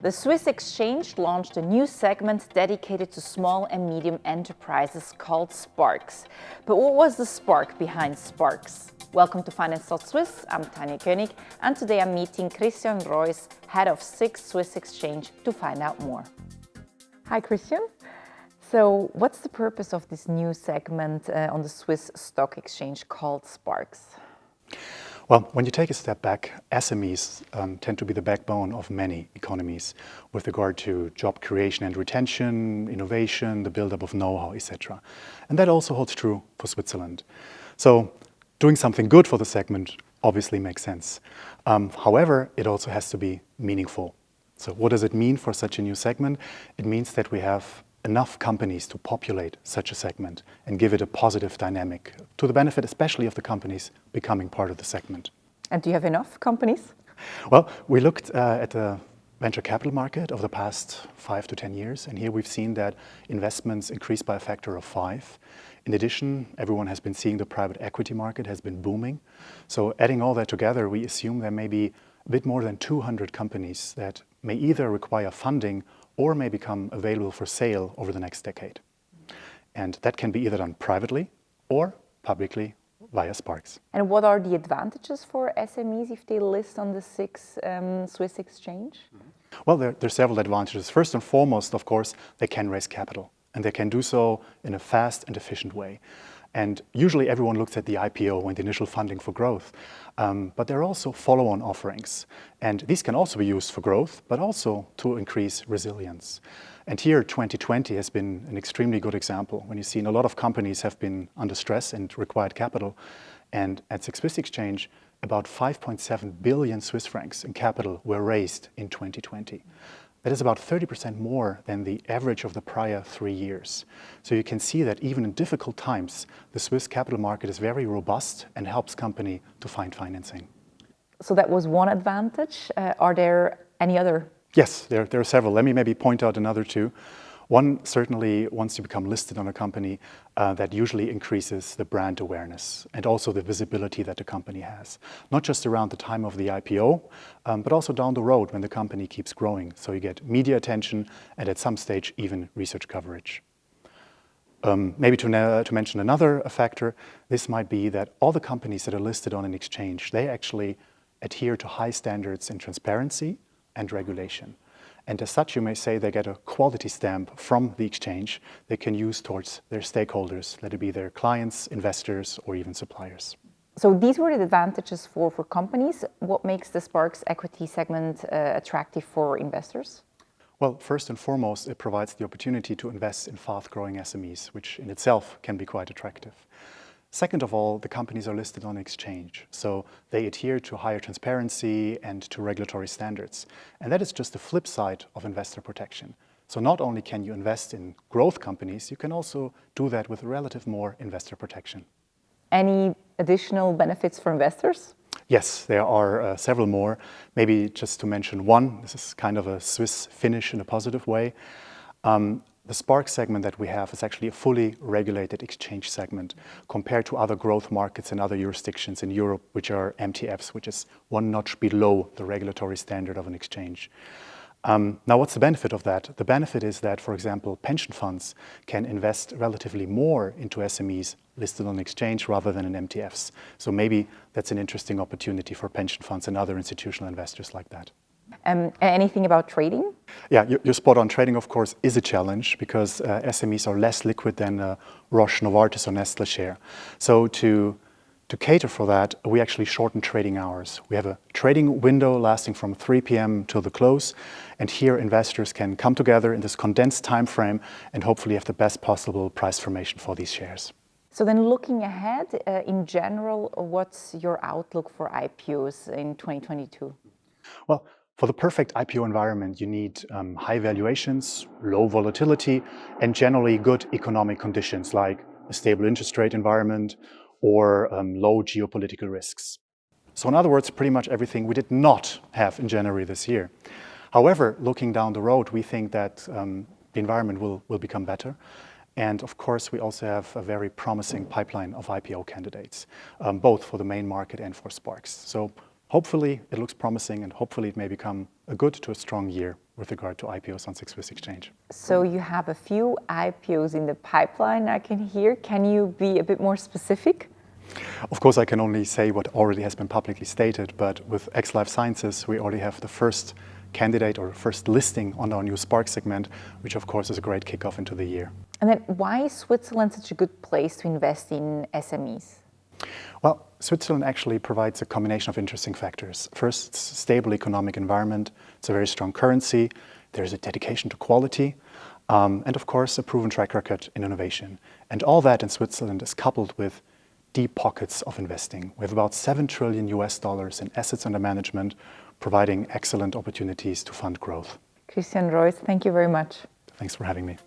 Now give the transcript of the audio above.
The Swiss Exchange launched a new segment dedicated to small and medium enterprises called Sparks. But what was the spark behind Sparks? Welcome to Finance.Swiss, I'm Tanja König, and today I'm meeting Christian Reuss, head of SIX Swiss Exchange, to find out more. Hi Christian. So what's the purpose of this new segment on the Swiss Stock Exchange called Sparks? Well, when you take a step back, SMEs tend to be the backbone of many economies with regard to job creation and retention, innovation, the buildup of know-how, etc. And that also holds true for Switzerland. So doing something good for the segment obviously makes sense. However, it also has to be meaningful. So what does it mean for such a new segment? It means that we have enough companies to populate such a segment and give it a positive dynamic to the benefit especially of the companies becoming part of the segment. And do you have enough companies? Well, we looked at the venture capital market over the past 5 to 10 years, and here we've seen that investments increased by a factor of 5. In addition, everyone has been seeing the private equity market has been booming. So adding all that together, we assume there may be a bit more than 200 companies that may either require funding or may become available for sale over the next decade. And that can be either done privately or publicly via Sparks. And what are the advantages for SMEs if they list on the SIX Swiss Exchange? Well, there are several advantages. First and foremost, of course, they can raise capital, and they can do so in a fast and efficient way. And usually everyone looks at the IPO and the initial funding for growth. But there are also follow-on offerings. And these can also be used for growth, but also to increase resilience. And here 2020 has been an extremely good example when you've seen a lot of companies have been under stress and required capital. And at SIX Swiss Exchange, about 5.7 billion Swiss francs in capital were raised in 2020. That is about 30% more than the average of the prior 3 years. So you can see that even in difficult times, the Swiss capital market is very robust and helps company to find financing. So that was one advantage. Are there any other? Yes, there are several. Let me maybe point out another two. One, certainly, once you become listed on a company, that usually increases the brand awareness and also the visibility that the company has. Not just around the time of the IPO, but also down the road when the company keeps growing. So you get media attention and at some stage even research coverage. Maybe to mention another factor, this might be that all the companies that are listed on an exchange, they actually adhere to high standards in transparency and regulation. And as such, you may say they get a quality stamp from the exchange they can use towards their stakeholders, let it be their clients, investors, or even suppliers. So these were the advantages for companies. What makes the Sparks equity segment attractive for investors? Well, first and foremost, it provides the opportunity to invest in fast-growing SMEs, which in itself can be quite attractive. Second of all, the companies are listed on exchange, so they adhere to higher transparency and to regulatory standards. And that is just the flip side of investor protection. So not only can you invest in growth companies, you can also do that with relative more investor protection. Any additional benefits for investors? Yes, there are several more. Maybe just to mention one, this is kind of a Swiss finish in a positive way. The Spark segment that we have is actually a fully regulated exchange segment compared to other growth markets in other jurisdictions in Europe, which are MTFs, which is one notch below the regulatory standard of an exchange. Now, what's the benefit of that? The benefit is that, for example, pension funds can invest relatively more into SMEs listed on exchange rather than in MTFs. So maybe that's an interesting opportunity for pension funds and other institutional investors like that. Anything about trading? Yeah, you're spot on. Trading, of course, is a challenge because SMEs are less liquid than Roche, Novartis, or Nestlé share. So to cater for that, we actually shorten trading hours. We have a trading window lasting from 3 p.m. till the close, and here investors can come together in this condensed time frame and hopefully have the best possible price formation for these shares. So then looking ahead, in general, what's your outlook for IPOs in 2022? Well, for the perfect IPO environment, you need high valuations, low volatility, and generally good economic conditions like a stable interest rate environment or low geopolitical risks. So in other words, pretty much everything we did not have in January this year. However, looking down the road, we think that the environment will become better. And of course, we also have a very promising pipeline of IPO candidates, both for the main market and for Sparks. So hopefully it looks promising and hopefully it may become a good to a strong year with regard to IPOs on SIX Swiss Exchange. So you have a few IPOs in the pipeline, I can hear. Can you be a bit more specific? Of course, I can only say what already has been publicly stated, but with X Life Sciences, we already have the first candidate or first listing on our new Spark segment, which of course is a great kickoff into the year. And then why is Switzerland such a good place to invest in SMEs? Well, Switzerland actually provides a combination of interesting factors. First, it's a stable economic environment, it's a very strong currency, there's a dedication to quality, and of course a proven track record in innovation. And all that in Switzerland is coupled with deep pockets of investing. We have about $7 trillion in assets under management, providing excellent opportunities to fund growth. Christian Reuss, thank you very much. Thanks for having me.